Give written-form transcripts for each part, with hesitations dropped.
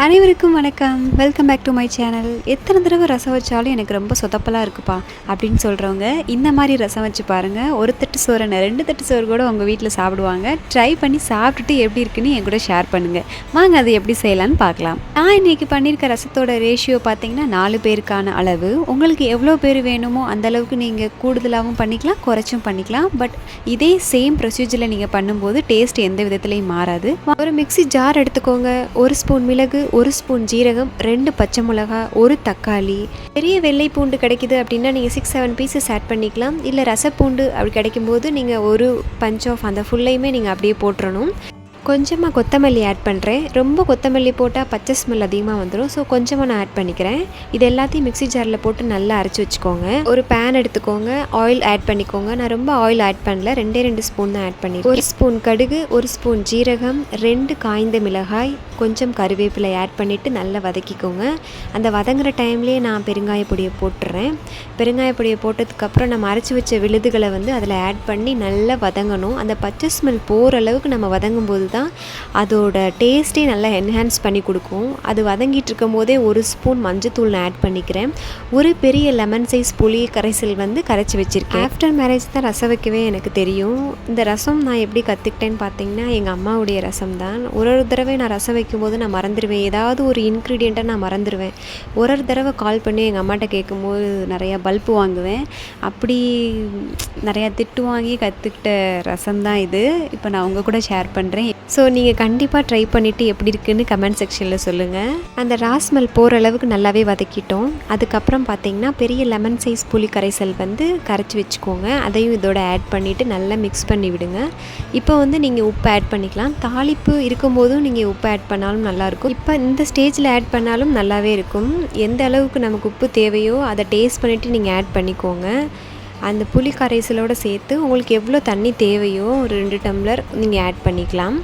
அனைவருக்கும் வணக்கம். Welcome back to my channel. எத்தனை தடவை ரசம் வச்சாலும் எனக்கு ரொம்ப சொதப்பலாக இருக்குப்பா அப்படின்னு சொல்கிறவங்க இந்த மாதிரி ரசம் வச்சு பாருங்கள். ஒரு தட்டு சோறு 2 தட்டு சோறு கூட உங்கள் வீட்டில் சாப்பிடுவாங்க. ட்ரை பண்ணி சாப்பிட்டுட்டு எப்படி இருக்குன்னு என் கூட ஷேர் பண்ணுங்கள். வாங்க அதை எப்படி செய்யலான்னு பார்க்கலாம். நான் இன்றைக்கி பண்ணியிருக்க ரசத்தோட ரேஷியோ பார்த்தீங்கன்னா 4 பேருக்கான அளவு. உங்களுக்கு எவ்வளோ பேர் வேணுமோ அந்தளவுக்கு நீங்கள் கூடுதலாகவும் பண்ணிக்கலாம், குறைச்சும் பண்ணிக்கலாம். பட் இதே சேம் ப்ரொசீஜரில் நீங்கள் பண்ணும்போது டேஸ்ட் எந்த விதத்துலையும் மாறாது. ஒரு மிக்ஸி ஜார் எடுத்துக்கோங்க. 1 ஸ்பூன் மிளகு, 1 ஸ்பூன் ஜீரகம், 2 பச்சை மிளகா, 1 தக்காளி. பெரிய வெள்ளை பூண்டு கிடைக்குது அப்படின்னா நீங்கள் 6-7 பீசஸ் ஆட் பண்ணிக்கலாம். இல்லை ரசப்பூண்டு அப்படி கிடைக்கும்போது நீங்கள் ஒரு பஞ்ச் ஆஃப் அந்த ஃபுல்லையுமே நீங்கள் அப்படியே போட்டுறணும். கொஞ்சமாக கொத்தமல்லி ஆட் பண்ணுறேன். ரொம்ப கொத்தமல்லி போட்டால் பச்சை ஸ்மெல் அதிகமாக வந்துடும். ஸோ கொஞ்சமாக நான் ஆட் பண்ணிக்கிறேன். இது எல்லாத்தையும் மிக்ஸி ஜாரில் போட்டு நல்லா அரைச்சி வச்சுக்கோங்க. ஒரு பேன் எடுத்துக்கோங்க, ஆயில் ஆட் பண்ணிக்கோங்க. நான் ரொம்ப ஆயில் ஆட் பண்ணல, 2 ஸ்பூன் தான் ஆட் பண்ணி. 1 ஸ்பூன் கடுகு, 1 ஸ்பூன் ஜீரகம், 2 காய்ந்த மிளகாய், கொஞ்சம் கருவேப்பிலை ஆட் பண்ணிவிட்டு நல்லா வதக்கிக்கோங்க. அந்த வதங்குற டைம்லேயே நான் பெருங்காய பொடியை போட்டுறேன். பெருங்காய பொடியை போட்டதுக்கப்புறம் நம்ம அரைச்சி வச்ச விழுதுகளை அதில் ஆட் பண்ணி நல்லா வதங்கணும். அந்த பச்சை ஸ்மெல் போகிற அளவுக்கு நம்ம வதங்கும் போது தான் அதோட டேஸ்ட்டே நல்லா என்ஹான்ஸ் பண்ணி கொடுக்கும். அது வதங்கிட்டு இருக்கும் போதே 1 ஸ்பூன் மஞ்சத்தூள் நான் ஆட் பண்ணிக்கிறேன். ஒரு பெரிய லெமன் சைஸ் புளி கரைசல் கரைச்சி வச்சுருக்கேன். ஆஃப்டர் மேரேஜ் தான் ரசம் வைக்கவே எனக்கு தெரியும். இந்த ரசம் நான் எப்படி கற்றுக்கிட்டேன்னு பார்த்தீங்கன்னா எங்கள் அம்மாவுடைய ரசம் தான். ஒரு தடவை நான் ரசம் வைக்கும்போது நான் மறந்துடுவேன். ஏதாவது ஒரு இன்க்ரீடியண்ட்டை நான் மறந்துடுவேன். ஒரு தடவை கால் பண்ணி எங்கள் அம்மாட்ட கேட்கும்போது நிறையா பல்ப்பு வாங்குவேன். அப்படி நிறையா திட்டு வாங்கி கற்றுக்கிட்ட ரசம் தான் இது. இப்போ நான் உங்கள் கூட ஷேர் பண்ணுறேன். ஸோ நீங்கள் கண்டிப்பாக ட்ரை பண்ணிவிட்டு எப்படி இருக்குன்னு கமெண்ட் செக்ஷனில் சொல்லுங்கள். அந்த ராஸ்மெல் போகிற அளவுக்கு நல்லாவே வதக்கிட்டோம். அதுக்கப்புறம் பார்த்திங்கன்னா பெரிய லெமன் சைஸ் புளி கரைசல் கரைச்சி வச்சுக்கோங்க. அதையும் இதோட ஆட் பண்ணிவிட்டு நல்லா மிக்ஸ் பண்ணி விடுங்க. இப்போ நீங்கள் உப்பு ஆட் பண்ணிக்கலாம். தாளிப்பு இருக்கும்போதும் நீங்கள் உப்பு ஆட் பண்ணாலும் நல்லாயிருக்கும். இப்போ இந்த ஸ்டேஜில் ஆட் பண்ணாலும் நல்லாவே இருக்கும். எந்த அளவுக்கு நமக்கு உப்பு தேவையோ அதை டேஸ்ட் பண்ணிவிட்டு நீங்கள் ஆட் பண்ணிக்கோங்க. அந்த புளி கரைசலோடு சேர்த்து உங்களுக்கு எவ்வளோ தண்ணி தேவையோ ஒரு 2 டம்ளர் நீங்கள் ஆட் பண்ணிக்கலாம்.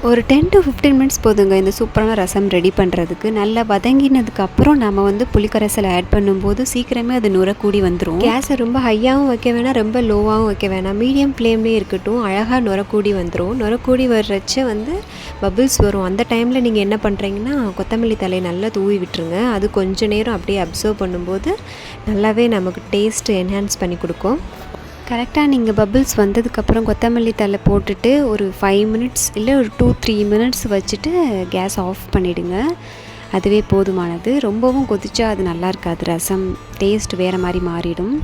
ஒரு 10 to 15 மினிட்ஸ் போதுங்க இந்த சூப்பரான ரசம் ரெடி பண்ணுறதுக்கு. நல்லா வதங்கினதுக்கப்புறம் நம்ம புளிக்கரைசலை ஆட் பண்ணும்போது சீக்கிரமே அது நுரக்கூடி வந்துடும். கேஸை ரொம்ப ஹையாகவும் வைக்க வேணாம், ரொம்ப லோவாகவும் வைக்க வேணாம், மீடியம் ஃப்ளேம்லேயே இருக்கட்டும். அழகாக நுரக்கூடி வந்துடும். நுரக்கூடி வர்றச்ச பபிள்ஸ் வரும். அந்த டைமில் நீங்கள் என்ன பண்ணுறீங்கன்னா கொத்தமல்லி தலையை நல்லா தூவி விட்டுருங்க. அது கொஞ்சம் நேரம் அப்படியே அப்சர்வ் பண்ணும்போது நல்லாவே நமக்கு டேஸ்ட்டு என்ஹான்ஸ் பண்ணி கொடுக்கும். கரெக்டாக நீங்கள் பபிள்ஸ் வந்ததுக்கப்புறம் கொத்தமல்லி தழை போட்டுட்டு ஒரு 5 மினிட்ஸ் இல்லை ஒரு 2-3 மினிட்ஸ் வச்சுட்டு கேஸ் ஆஃப் பண்ணிவிடுங்க. அதுவே போதுமானது. ரொம்பவும் கொதிச்சா அது நல்லா இருக்காது. ரசம் டேஸ்ட் வேறு மாதிரி மாறிடும்.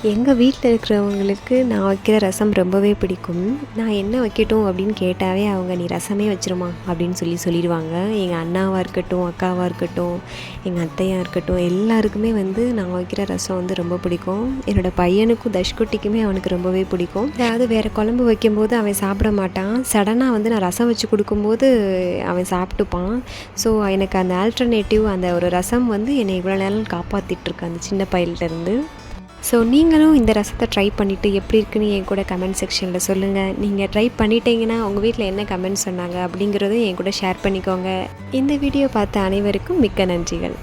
எங்கள் வீட்டில் இருக்கிறவங்களுக்கு நான் வைக்கிற ரசம் ரொம்பவே பிடிக்கும். நான் என்ன வைக்கட்டும் அப்படின்னு கேட்டாவே அவங்க நீ ரசமே வச்சிருமா அப்படின்னு சொல்லிடுவாங்க. எங்கள் அண்ணாவாக இருக்கட்டும், அக்காவாக இருக்கட்டும், எங்கள் அத்தையாக இருக்கட்டும், எல்லாருக்குமே நான் வைக்கிற ரசம் ரொம்ப பிடிக்கும். என்னோடய பையனுக்கும் தஷ்குட்டிக்குமே அவனுக்கு ரொம்பவே பிடிக்கும். அதாவது வேறு குழம்பு வைக்கும்போது அவன் சாப்பிட மாட்டான். சடனாக நான் ரசம் வச்சு கொடுக்கும்போது அவன் சாப்பிட்டுப்பான். ஸோ எனக்கு அந்த ஆல்டர்னேட்டிவ் அந்த ஒரு ரசம் என்னை இவ்வளோ நேரம் காப்பாற்றிட்டுருக்கு அந்த சின்ன பையன்கிட்டருந்து. ஸோ நீங்களும் இந்த ரசத்தை ட்ரை பண்ணிவிட்டு எப்படி இருக்குன்னு என் கூட கமெண்ட் செக்ஷனில் சொல்லுங்கள். நீங்கள் ட்ரை பண்ணிட்டீங்கன்னா உங்கள் வீட்டில் என்ன கமெண்ட் சொன்னாங்க அப்படிங்கிறதும் என் கூட ஷேர் பண்ணிக்கோங்க. இந்த வீடியோ பார்த்த அனைவருக்கும் மிக்க நன்றிகள்.